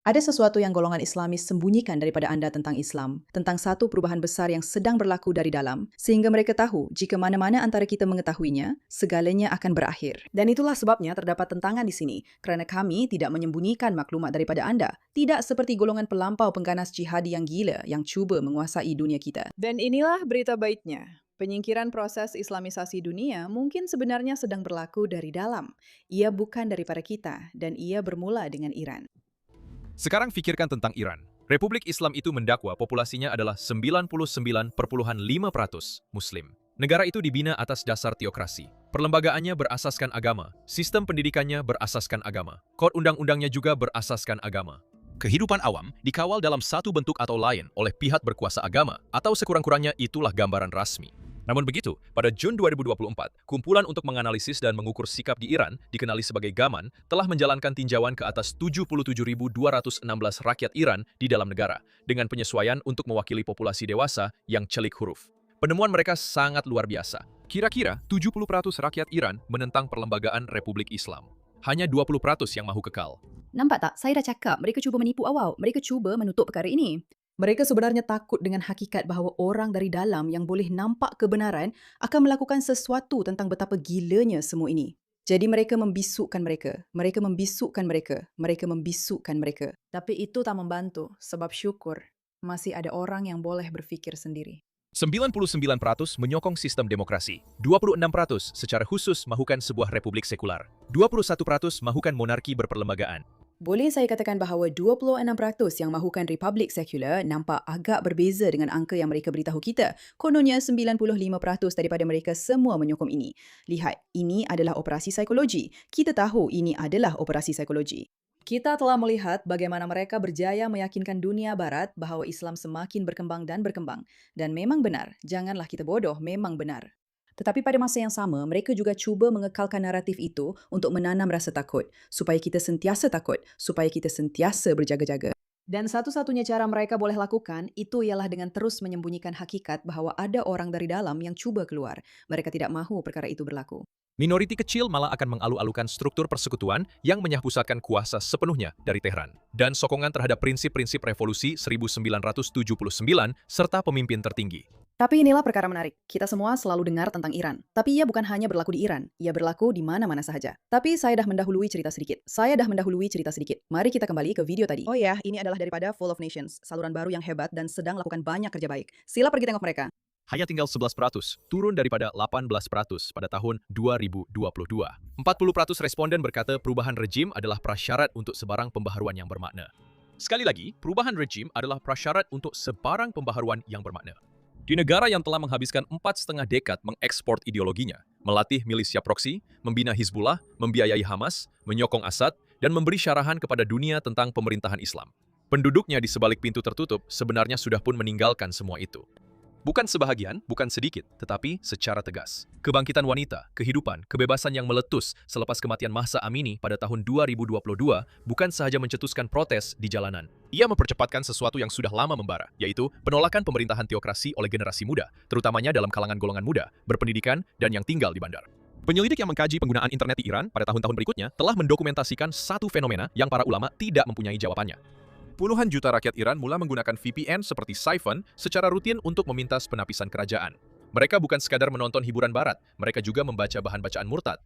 Ada sesuatu yang golongan Islamis sembunyikan daripada Anda tentang Islam, tentang satu perubahan besar yang sedang berlaku dari dalam, sehingga mereka tahu jika mana-mana antara kita mengetahuinya, segalanya akan berakhir. Dan itulah sebabnya terdapat tentangan di sini, kerana kami tidak menyembunyikan maklumat daripada Anda, tidak seperti golongan pelampau pengganas jihadi yang gila yang cuba menguasai dunia kita. Dan inilah berita baiknya. Penyingkiran proses Islamisasi dunia mungkin sebenarnya sedang berlaku dari dalam. Ia bukan daripada kita, dan ia bermula dengan Iran. Sekarang pikirkan tentang Iran. Republik Islam itu mendakwa populasinya adalah 99,5% Muslim. Negara itu dibina atas dasar teokrasi. Perlembagaannya berasaskan agama. Sistem pendidikannya berasaskan agama. Kod undang-undangnya juga berasaskan agama. Kehidupan awam dikawal dalam satu bentuk atau lain oleh pihak berkuasa agama, atau sekurang-kurangnya itulah gambaran rasmi. Namun begitu, pada Juni 2024, kumpulan untuk menganalisis dan mengukur sikap di Iran, dikenali sebagai Gaman, telah menjalankan tinjauan ke atas 77.216 rakyat Iran di dalam negara, dengan penyesuaian untuk mewakili populasi dewasa yang celik huruf. Penemuan mereka sangat luar biasa. Kira-kira 70% rakyat Iran menentang perlembagaan Republik Islam. Hanya 20% yang mahu kekal. Nampak tak? Saya dah cakap, mereka cuba menipu awak. Mereka cuba menutup perkara ini. Mereka sebenarnya takut dengan hakikat bahawa orang dari dalam yang boleh nampak kebenaran akan melakukan sesuatu tentang betapa gilanya semua ini. Jadi mereka membisukkan mereka. Mereka membisukkan mereka. Mereka membisukkan mereka. Tapi itu tak membantu sebab syukur masih ada orang yang boleh berfikir sendiri. 99% menyokong sistem demokrasi, 26% secara khusus mahukan sebuah republik sekular, 21% mahukan monarki berperlembagaan. Boleh saya katakan bahawa 26% yang mahukan republik sekular nampak agak berbeza dengan angka yang mereka beritahu kita. Kononnya 95% daripada mereka semua menyokong ini. Lihat, ini adalah operasi psikologi. Kita tahu ini adalah operasi psikologi. Kita telah melihat bagaimana mereka berjaya meyakinkan dunia barat bahawa Islam semakin berkembang dan berkembang. Dan memang benar, janganlah kita bodoh, memang benar. Tetapi pada masa yang sama, mereka juga cuba mengekalkan naratif itu untuk menanam rasa takut, supaya kita sentiasa takut, supaya kita sentiasa berjaga-jaga. Dan satu-satunya cara mereka boleh lakukan, itu ialah dengan terus menyembunyikan hakikat bahawa ada orang dari dalam yang cuba keluar. Mereka tidak mahu perkara itu berlaku. Minoriti kecil malah akan mengalu-alukan struktur persekutuan yang menyahpusatkan kuasa sepenuhnya dari Teheran. Dan sokongan terhadap prinsip-prinsip revolusi 1979 serta pemimpin tertinggi. Tapi inilah perkara menarik. Kita semua selalu dengar tentang Iran. Tapi ia bukan hanya berlaku di Iran. Ia berlaku di mana-mana sahaja. Tapi saya dah mendahului cerita sedikit. Mari kita kembali ke video tadi. Oh ya, ini adalah daripada Fall of Nations. Saluran baru yang hebat dan sedang lakukan banyak kerja baik. Sila pergi tengok mereka. Hanya tinggal 11%, turun daripada 18% pada tahun 2022. 40% responden berkata perubahan rejim adalah prasyarat untuk sebarang pembaharuan yang bermakna. Sekali lagi, perubahan rejim adalah prasyarat untuk sebarang pembaharuan yang bermakna. Di negara yang telah menghabiskan 4,5 dekad mengekspor ideologinya, melatih milisia proksi, membina Hizbullah, membiayai Hamas, menyokong Assad, dan memberi syarahan kepada dunia tentang pemerintahan Islam. Penduduknya di sebalik pintu tertutup sebenarnya sudah pun meninggalkan semua itu. Bukan sebahagian, bukan sedikit, tetapi secara tegas. Kebangkitan wanita, kehidupan, kebebasan yang meletus selepas kematian Mahsa Amini pada tahun 2022 bukan sahaja mencetuskan protes di jalanan. Ia mempercepatkan sesuatu yang sudah lama membara, yaitu penolakan pemerintahan teokrasi oleh generasi muda, terutamanya dalam kalangan golongan muda, berpendidikan, dan yang tinggal di bandar. Penyelidik yang mengkaji penggunaan internet di Iran pada tahun-tahun berikutnya telah mendokumentasikan satu fenomena yang para ulama tidak mempunyai jawabannya. Puluhan juta rakyat Iran mulai menggunakan VPN seperti Siphon secara rutin untuk memintas penapisan kerajaan. Mereka bukan sekadar menonton hiburan barat, mereka juga membaca bahan bacaan murtad.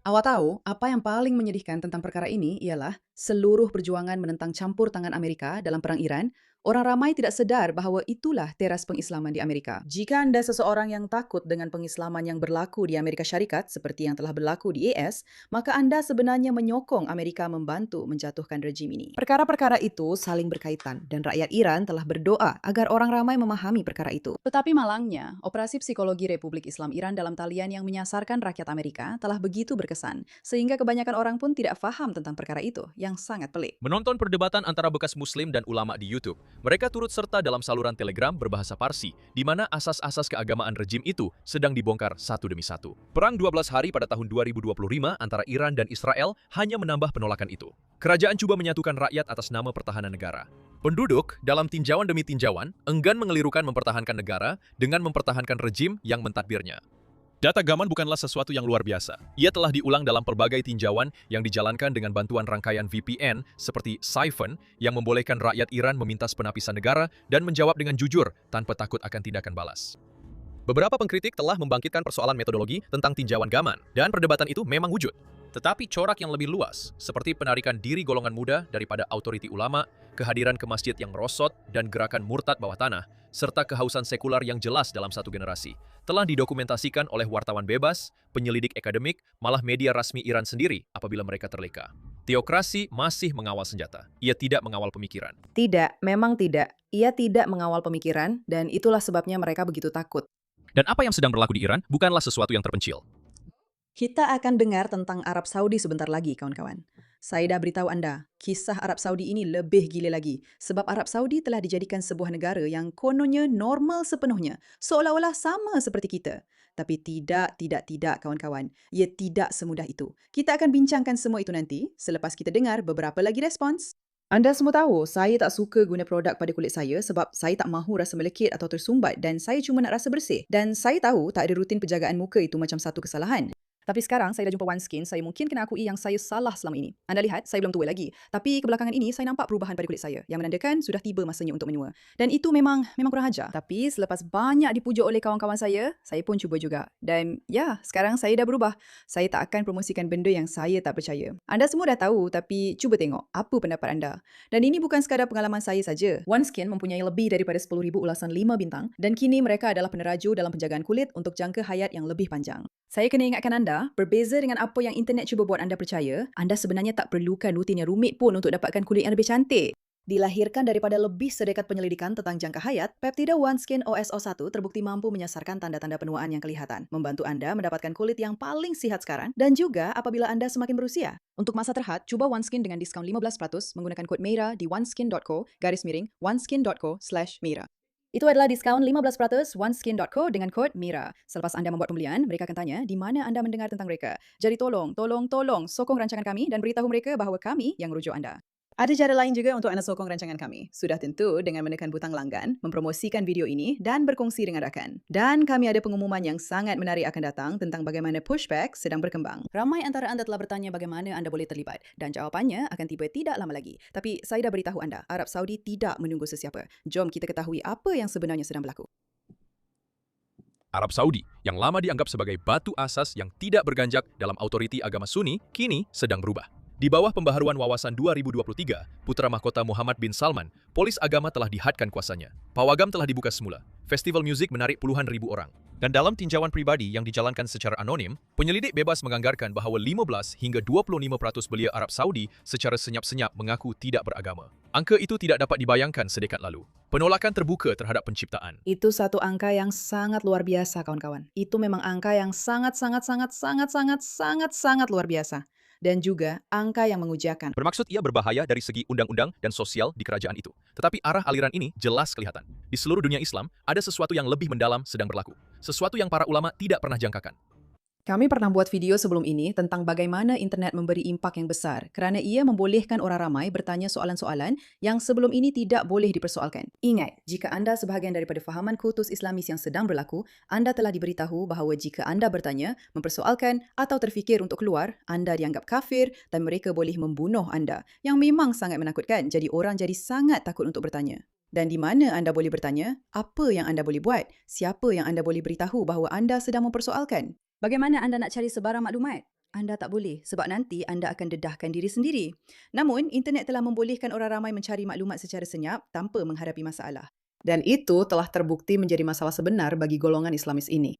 Awak tahu, apa yang paling menyedihkan tentang perkara ini ialah seluruh perjuangan menentang campur tangan Amerika dalam Perang Iran, orang ramai tidak sedar bahawa itulah teras pengislaman di Amerika. Jika Anda seseorang yang takut dengan pengislaman yang berlaku di Amerika Syarikat seperti yang telah berlaku di AS, maka Anda sebenarnya menyokong Amerika membantu menjatuhkan rejim ini. Perkara-perkara itu saling berkaitan dan rakyat Iran telah berdoa agar orang ramai memahami perkara itu. Tetapi malangnya, operasi psikologi Republik Islam Iran dalam talian yang menyasarkan rakyat Amerika telah begitu berkesan, sehingga kebanyakan orang pun tidak faham tentang perkara itu, yang sangat pelik. Menonton perdebatan antara bekas Muslim dan ulama di YouTube, mereka turut serta dalam saluran Telegram berbahasa Parsi, di mana asas-asas keagamaan rejim itu sedang dibongkar satu demi satu. Perang 12 hari pada tahun 2025 antara Iran dan Israel hanya menambah penolakan itu. Kerajaan coba menyatukan rakyat atas nama pertahanan negara. Penduduk, dalam tinjauan demi tinjauan, enggan mengelirukan mempertahankan negara dengan mempertahankan rejim yang mentadbirnya. Data Gaman bukanlah sesuatu yang luar biasa. Ia telah diulang dalam pelbagai tinjauan yang dijalankan dengan bantuan rangkaian VPN seperti Siphon yang membolehkan rakyat Iran memintas penapisan negara dan menjawab dengan jujur tanpa takut akan tindakan balas. Beberapa pengkritik telah membangkitkan persoalan metodologi tentang tinjauan Gaman, dan perdebatan itu memang wujud. Tetapi corak yang lebih luas, seperti penarikan diri golongan muda daripada autoriti ulama, kehadiran ke masjid yang merosot, dan gerakan murtad bawah tanah, serta kehausan sekular yang jelas dalam satu generasi, telah didokumentasikan oleh wartawan bebas, penyelidik akademik, malah media rasmi Iran sendiri apabila mereka terleka. Teokrasi masih mengawal senjata. Ia tidak mengawal pemikiran. Tidak, memang tidak. Ia tidak mengawal pemikiran, dan itulah sebabnya mereka begitu takut. Dan apa yang sedang berlaku di Iran bukanlah sesuatu yang terpencil. Kita akan dengar tentang Arab Saudi sebentar lagi, kawan-kawan. Saya dah beritahu anda, kisah Arab Saudi ini lebih gila lagi. Sebab Arab Saudi telah dijadikan sebuah negara yang kononnya normal sepenuhnya. Seolah-olah sama seperti kita. Tapi tidak, kawan-kawan. Ia tidak semudah itu. Kita akan bincangkan semua itu nanti, selepas kita dengar beberapa lagi respons. Anda semua tahu, saya tak suka guna produk pada kulit saya sebab saya tak mahu rasa melekit atau tersumbat dan saya cuma nak rasa bersih. Dan saya tahu tak ada rutin penjagaan muka itu macam satu kesalahan. Tapi sekarang saya dah jumpa OneSkin, saya mungkin kena akui yang saya salah selama ini. Anda lihat, saya belum tua lagi. Tapi kebelakangan ini, saya nampak perubahan pada kulit saya, yang menandakan sudah tiba masanya untuk menua. Dan itu memang kurang ajar. Tapi selepas banyak dipujuk oleh kawan-kawan saya pun cuba juga. Dan ya, sekarang saya dah berubah. Saya tak akan promosikan benda yang saya tak percaya. Anda semua dah tahu, tapi cuba tengok apa pendapat anda. Dan ini bukan sekadar pengalaman saya saja. OneSkin mempunyai lebih daripada 10,000 ulasan 5 bintang dan kini mereka adalah peneraju dalam penjagaan kulit untuk jangka hayat yang lebih panjang. Saya kena ingatkan anda, berbeza dengan apa yang internet cuba buat anda percaya, anda sebenarnya tak perlukan rutin yang rumit pun untuk dapatkan kulit yang lebih cantik. Dilahirkan daripada lebih sedekat penyelidikan tentang jangka hayat, peptida OneSkin OSO1 terbukti mampu menyasarkan tanda-tanda penuaan yang kelihatan, membantu anda mendapatkan kulit yang paling sihat sekarang dan juga apabila anda semakin berusia. Untuk masa terhad, cuba OneSkin dengan diskaun 15% menggunakan kod MEIRA di oneskin.co/oneskin.co/MEIRA. Itu adalah diskaun 15% oneskin.co dengan kod MEIRA. Selepas anda membuat pembelian, mereka akan tanya di mana anda mendengar tentang mereka. Jadi tolong sokong rancangan kami dan beritahu mereka bahawa kami yang merujuk anda. Ada cara lain juga untuk anda sokong rancangan kami. Sudah tentu dengan menekan butang langgan, mempromosikan video ini dan berkongsi dengan rakan. Dan kami ada pengumuman yang sangat menarik akan datang tentang bagaimana Pushback sedang berkembang. Ramai antara anda telah bertanya bagaimana anda boleh terlibat dan jawapannya akan tiba tidak lama lagi. Tapi saya dah beritahu anda, Arab Saudi tidak menunggu sesiapa. Jom kita ketahui apa yang sebenarnya sedang berlaku. Arab Saudi, yang lama dianggap sebagai batu asas yang tidak berganjak dalam otoriti agama Sunni, kini sedang berubah. Di bawah pembaharuan wawasan 2023, putra mahkota Muhammad bin Salman, polis agama telah dihadkan kuasanya. Pawagam telah dibuka semula. Festival muzik menarik puluhan ribu orang. Dan dalam tinjauan pribadi yang dijalankan secara anonim, penyelidik bebas menganggarkan bahawa 15 hingga 25% belia Arab Saudi secara senyap-senyap mengaku tidak beragama. Angka itu tidak dapat dibayangkan sedekat lalu. Penolakan terbuka terhadap penciptaan. Itu satu angka yang sangat luar biasa, kawan-kawan. Itu memang angka yang sangat luar biasa. Dan juga angka yang mengujakan. Bermaksud ia berbahaya dari segi undang-undang dan sosial di kerajaan itu. Tetapi arah aliran ini jelas kelihatan. Di seluruh dunia Islam, ada sesuatu yang lebih mendalam sedang berlaku. Sesuatu yang para ulama tidak pernah jangkakan. Kami pernah buat video sebelum ini tentang bagaimana internet memberi impak yang besar kerana ia membolehkan orang ramai bertanya soalan-soalan yang sebelum ini tidak boleh dipersoalkan. Ingat, jika anda sebahagian daripada fahaman kultus Islamis yang sedang berlaku, anda telah diberitahu bahawa jika anda bertanya, mempersoalkan atau terfikir untuk keluar, anda dianggap kafir dan mereka boleh membunuh anda, yang memang sangat menakutkan. Jadi orang jadi sangat takut untuk bertanya. Dan di mana anda boleh bertanya? Apa yang anda boleh buat? Siapa yang anda boleh beritahu bahawa anda sedang mempersoalkan? Bagaimana anda nak cari sebarang maklumat? Anda tak boleh sebab nanti anda akan dedahkan diri sendiri. Namun, internet telah membolehkan orang ramai mencari maklumat secara senyap tanpa menghadapi masalah. Dan itu telah terbukti menjadi masalah sebenar bagi golongan Islamis ini.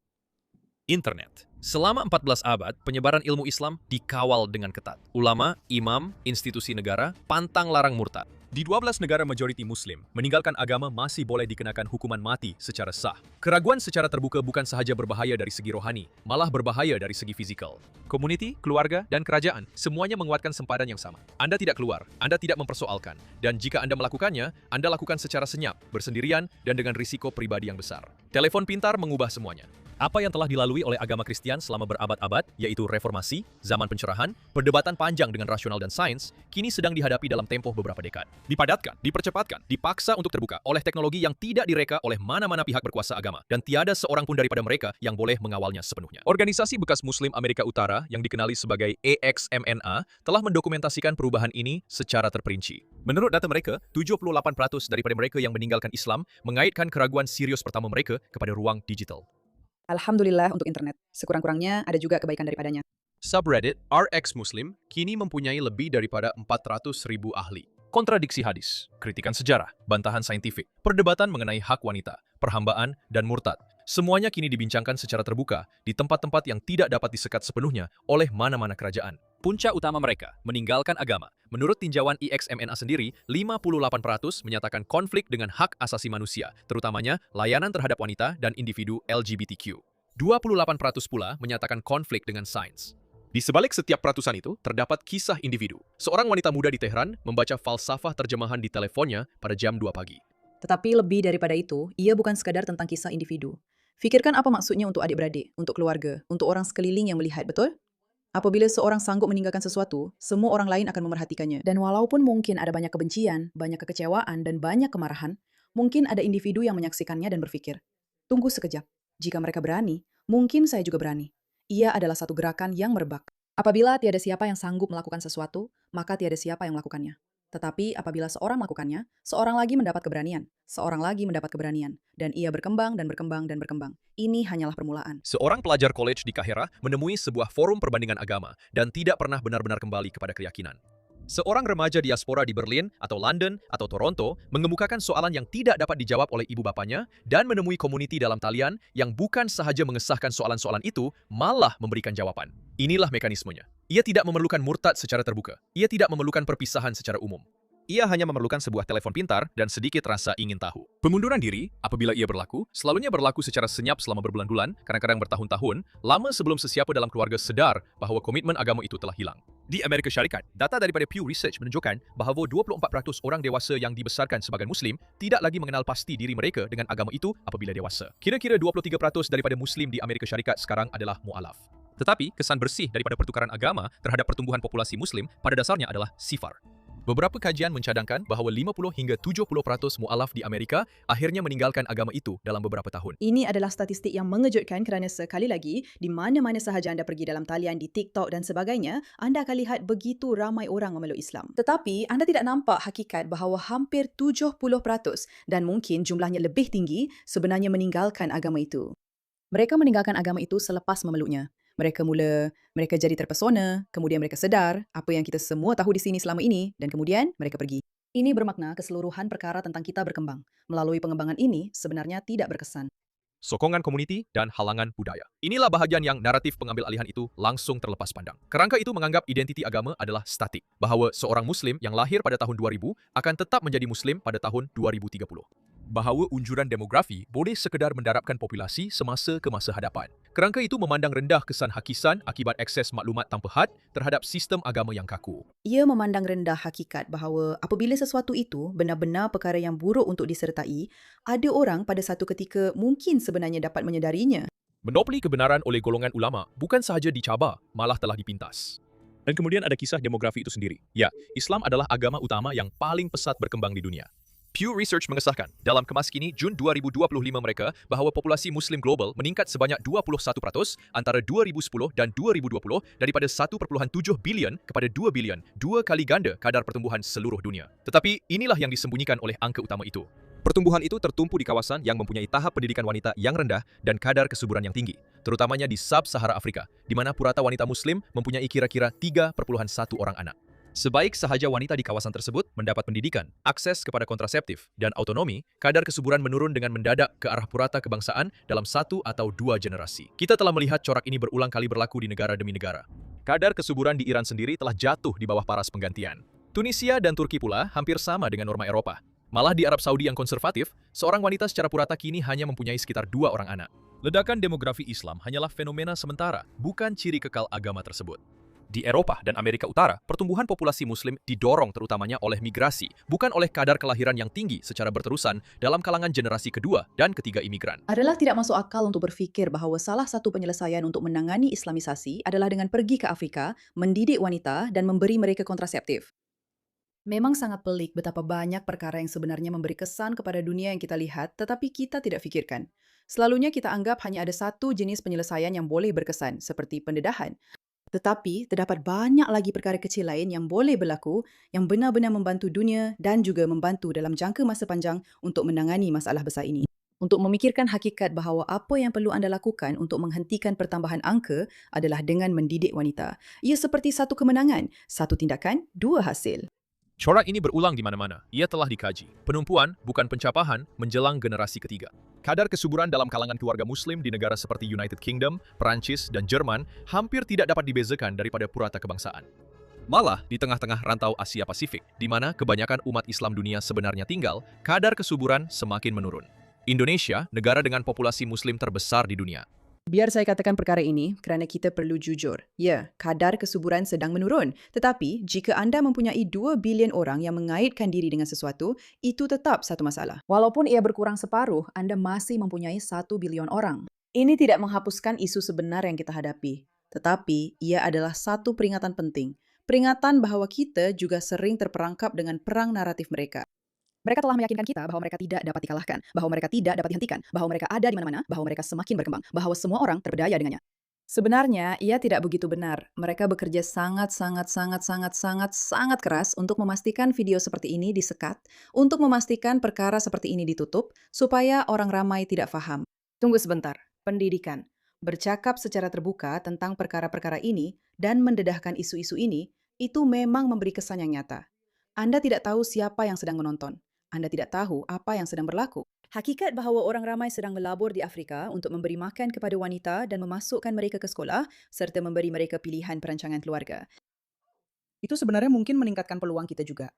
Internet. Selama 14 abad, penyebaran ilmu Islam dikawal dengan ketat. Ulama, imam, institusi negara, pantang larang murtad. Di 12 negara majoriti Muslim, meninggalkan agama masih boleh dikenakan hukuman mati secara sah. Keraguan secara terbuka bukan sahaja berbahaya dari segi rohani, malah berbahaya dari segi fizikal. Komuniti, keluarga, dan kerajaan semuanya menguatkan sempadan yang sama. Anda tidak keluar, Anda tidak mempersoalkan, dan jika Anda melakukannya, Anda lakukan secara senyap, bersendirian, dan dengan risiko pribadi yang besar. Telepon pintar mengubah semuanya. Apa yang telah dilalui oleh agama Kristian selama berabad-abad, yaitu reformasi, zaman pencerahan, perdebatan panjang dengan rasional dan sains, kini sedang dihadapi dalam tempoh beberapa dekad. Dipadatkan, dipercepatkan, dipaksa untuk terbuka oleh teknologi yang tidak direka oleh mana-mana pihak berkuasa agama, dan tiada seorang pun daripada mereka yang boleh mengawalnya sepenuhnya. Organisasi bekas Muslim Amerika Utara yang dikenali sebagai AXMNA telah mendokumentasikan perubahan ini secara terperinci. Menurut data mereka, 78% daripada mereka yang meninggalkan Islam mengaitkan keraguan serius pertama mereka kepada ruang digital. Alhamdulillah untuk internet. Sekurang-kurangnya ada juga kebaikan daripadanya. Subreddit RX Muslim kini mempunyai lebih daripada 400.000 ahli. Kontradiksi hadis, kritikan sejarah, bantahan saintifik, perdebatan mengenai hak wanita, perhambaan, dan murtad. Semuanya kini dibincangkan secara terbuka di tempat-tempat yang tidak dapat disekat sepenuhnya oleh mana-mana kerajaan. Punca utama mereka, meninggalkan agama. Menurut tinjauan IXMNA sendiri, 58% menyatakan konflik dengan hak asasi manusia, terutamanya layanan terhadap wanita dan individu LGBTQ. 28% pula menyatakan konflik dengan sains. Di sebalik setiap peratusan itu, terdapat kisah individu. Seorang wanita muda di Tehran membaca falsafah terjemahan di teleponnya pada jam 2 pagi. Tetapi lebih daripada itu, ia bukan sekadar tentang kisah individu. Fikirkan apa maksudnya untuk adik-beradik, untuk keluarga, untuk orang sekeliling yang melihat, betul? Apabila seorang sanggup meninggalkan sesuatu, semua orang lain akan memerhatikannya. Dan walaupun mungkin ada banyak kebencian, banyak kekecewaan, dan banyak kemarahan, mungkin ada individu yang menyaksikannya dan berpikir, tunggu sekejap, jika mereka berani, mungkin saya juga berani. Ia adalah satu gerakan yang merebak. Apabila tiada siapa yang sanggup melakukan sesuatu, maka tiada siapa yang melakukannya. Tetapi apabila seorang melakukannya, seorang lagi mendapat keberanian, seorang lagi mendapat keberanian, dan ia berkembang dan berkembang dan berkembang. Ini hanyalah permulaan. Seorang pelajar college di Kahira menemui sebuah forum perbandingan agama dan tidak pernah benar-benar kembali kepada keyakinan. Seorang remaja diaspora di Berlin atau London atau Toronto mengemukakan soalan yang tidak dapat dijawab oleh ibu bapanya dan menemui komuniti dalam talian yang bukan sahaja mengesahkan soalan-soalan itu, malah memberikan jawaban. Inilah mekanismenya. Ia tidak memerlukan murtad secara terbuka. Ia tidak memerlukan perpisahan secara umum. Ia hanya memerlukan sebuah telepon pintar dan sedikit rasa ingin tahu. Pengunduran diri, apabila ia berlaku, selalunya berlaku secara senyap selama berbulan-bulan, kadang-kadang bertahun-tahun, lama sebelum sesiapa dalam keluarga sedar bahawa komitmen agama itu telah hilang. Di Amerika Syarikat, data daripada Pew Research menunjukkan bahawa 24% orang dewasa yang dibesarkan sebagai Muslim tidak lagi mengenal pasti diri mereka dengan agama itu apabila dewasa. Kira-kira 23% daripada Muslim di Amerika Syarikat sekarang adalah mu'alaf. Tetapi, kesan bersih daripada pertukaran agama terhadap pertumbuhan populasi Muslim pada dasarnya adalah sifar. Beberapa kajian mencadangkan bahawa 50 hingga 70% mu'alaf di Amerika akhirnya meninggalkan agama itu dalam beberapa tahun. Ini adalah statistik yang mengejutkan kerana sekali lagi, di mana-mana sahaja anda pergi dalam talian, di TikTok dan sebagainya, anda akan lihat begitu ramai orang memeluk Islam. Tetapi, anda tidak nampak hakikat bahawa hampir 70% dan mungkin jumlahnya lebih tinggi sebenarnya meninggalkan agama itu. Mereka meninggalkan agama itu selepas memeluknya. Mereka jadi terpesona, kemudian mereka sedar apa yang kita semua tahu di sini selama ini, dan kemudian mereka pergi. Ini bermakna keseluruhan perkara tentang kita berkembang. Melalui pengembangan ini sebenarnya tidak berkesan. Sokongan komuniti dan halangan budaya. Inilah bahagian yang naratif pengambil alihan itu langsung terlepas pandang. Kerangka itu menganggap identiti agama adalah statik, bahawa seorang Muslim yang lahir pada tahun 2000 akan tetap menjadi Muslim pada tahun 2030. Bahawa unjuran demografi boleh sekedar mendarabkan populasi semasa ke masa hadapan. Kerangka itu memandang rendah kesan hakisan akibat akses maklumat tanpa had terhadap sistem agama yang kaku. Ia memandang rendah hakikat bahawa apabila sesuatu itu benar-benar perkara yang buruk untuk disertai, ada orang pada satu ketika mungkin sebenarnya dapat menyedarinya. Monopoli kebenaran oleh golongan ulama bukan sahaja dicabar, malah telah dipintas. Dan kemudian ada kisah demografi itu sendiri. Ya, Islam adalah agama utama yang paling pesat berkembang di dunia. Pew Research mengesahkan dalam kemas kini Jun 2025 mereka bahawa populasi Muslim global meningkat sebanyak 21% antara 2010 dan 2020 daripada 1.7 bilion kepada 2 bilion, 2 kali ganda kadar pertumbuhan seluruh dunia. Tetapi inilah yang disembunyikan oleh angka utama itu. Pertumbuhan itu tertumpu di kawasan yang mempunyai tahap pendidikan wanita yang rendah dan kadar kesuburan yang tinggi, terutamanya di Sub-Sahara Afrika, di mana purata wanita Muslim mempunyai kira-kira 3,1 orang anak. Sebaik sahaja wanita di kawasan tersebut mendapat pendidikan, akses kepada kontraseptif, dan autonomi, kadar kesuburan menurun dengan mendadak ke arah purata kebangsaan dalam 1 atau 2 generasi. Kita telah melihat corak ini berulang kali berlaku di negara demi negara. Kadar kesuburan di Iran sendiri telah jatuh di bawah paras penggantian. Tunisia dan Turki pula hampir sama dengan norma Eropa. Malah di Arab Saudi yang konservatif, seorang wanita secara purata kini hanya mempunyai sekitar 2 orang anak. Ledakan demografi Islam hanyalah fenomena sementara, bukan ciri kekal agama tersebut. Di Eropa dan Amerika Utara, pertumbuhan populasi Muslim didorong terutamanya oleh migrasi, bukan oleh kadar kelahiran yang tinggi secara berterusan dalam kalangan generasi kedua dan ketiga imigran. Adalah tidak masuk akal untuk berfikir bahawa salah satu penyelesaian untuk menangani Islamisasi adalah dengan pergi ke Afrika, mendidik wanita dan memberi mereka kontraseptif. Memang sangat pelik betapa banyak perkara yang sebenarnya memberi kesan kepada dunia yang kita lihat, tetapi kita tidak fikirkan. Selalunya kita anggap hanya ada satu jenis penyelesaian yang boleh berkesan, seperti pendedahan. Tetapi, terdapat banyak lagi perkara kecil lain yang boleh berlaku yang benar-benar membantu dunia dan juga membantu dalam jangka masa panjang untuk menangani masalah besar ini. Untuk memikirkan hakikat bahawa apa yang perlu anda lakukan untuk menghentikan pertambahan angka adalah dengan mendidik wanita. Ia seperti satu kemenangan, satu tindakan, dua hasil. Corak ini berulang di mana-mana. Ia telah dikaji. Penumpuan, bukan pencapaian, menjelang generasi ketiga. Kadar kesuburan dalam kalangan keluarga Muslim di negara seperti United Kingdom, Perancis, dan Jerman hampir tidak dapat dibezakan daripada purata kebangsaan. Malah, di tengah-tengah rantau Asia Pasifik, di mana kebanyakan umat Islam dunia sebenarnya tinggal, kadar kesuburan semakin menurun. Indonesia, negara dengan populasi Muslim terbesar di dunia. Biar saya katakan perkara ini kerana kita perlu jujur. Ya, kadar kesuburan sedang menurun. Tetapi, jika anda mempunyai 2 bilion orang yang mengaitkan diri dengan sesuatu, itu tetap satu masalah. Walaupun ia berkurang separuh, anda masih mempunyai 1 bilion orang. Ini tidak menghapuskan isu sebenar yang kita hadapi. Tetapi, ia adalah satu peringatan penting. Peringatan bahawa kita juga sering terperangkap dengan perang naratif mereka. Mereka telah meyakinkan kita bahawa mereka tidak dapat dikalahkan, bahawa mereka tidak dapat dihentikan, bahawa mereka ada di mana-mana, bahawa mereka semakin berkembang, bahawa semua orang terberdaya dengannya. Sebenarnya, ia tidak begitu benar. Mereka bekerja sangat keras untuk memastikan video seperti ini disekat, untuk memastikan perkara seperti ini ditutup, supaya orang ramai tidak faham. Tunggu sebentar. Pendidikan. Bercakap secara terbuka tentang perkara-perkara ini dan mendedahkan isu-isu ini, itu memang memberi kesan yang nyata. Anda tidak tahu siapa yang sedang menonton. Anda tidak tahu apa yang sedang berlaku. Hakikat bahawa orang ramai sedang melabur di Afrika untuk memberi makan kepada wanita dan memasukkan mereka ke sekolah serta memberi mereka pilihan perancangan keluarga. Itu sebenarnya mungkin meningkatkan peluang kita juga.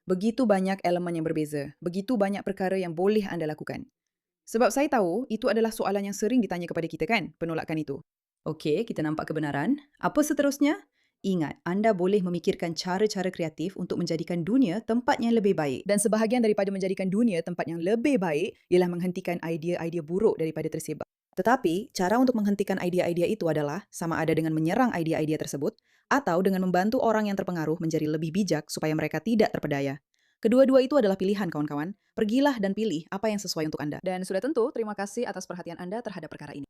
Begitu banyak elemen yang berbeza, begitu banyak perkara yang boleh anda lakukan. Sebab saya tahu itu adalah soalan yang sering ditanya kepada kita kan, penolakan itu. Okey, kita nampak kebenaran. Apa seterusnya? Ingat, anda boleh memikirkan cara-cara kreatif untuk menjadikan dunia tempat yang lebih baik. Dan sebahagian daripada menjadikan dunia tempat yang lebih baik ialah menghentikan idea-idea buruk daripada tersebar. Tetapi, cara untuk menghentikan idea-idea itu adalah sama ada dengan menyerang idea-idea tersebut atau dengan membantu orang yang terpengaruh menjadi lebih bijak supaya mereka tidak terpedaya. Kedua-dua itu adalah pilihan, kawan-kawan. Pergilah dan pilih apa yang sesuai untuk anda. Dan sudah tentu, terima kasih atas perhatian anda terhadap perkara ini.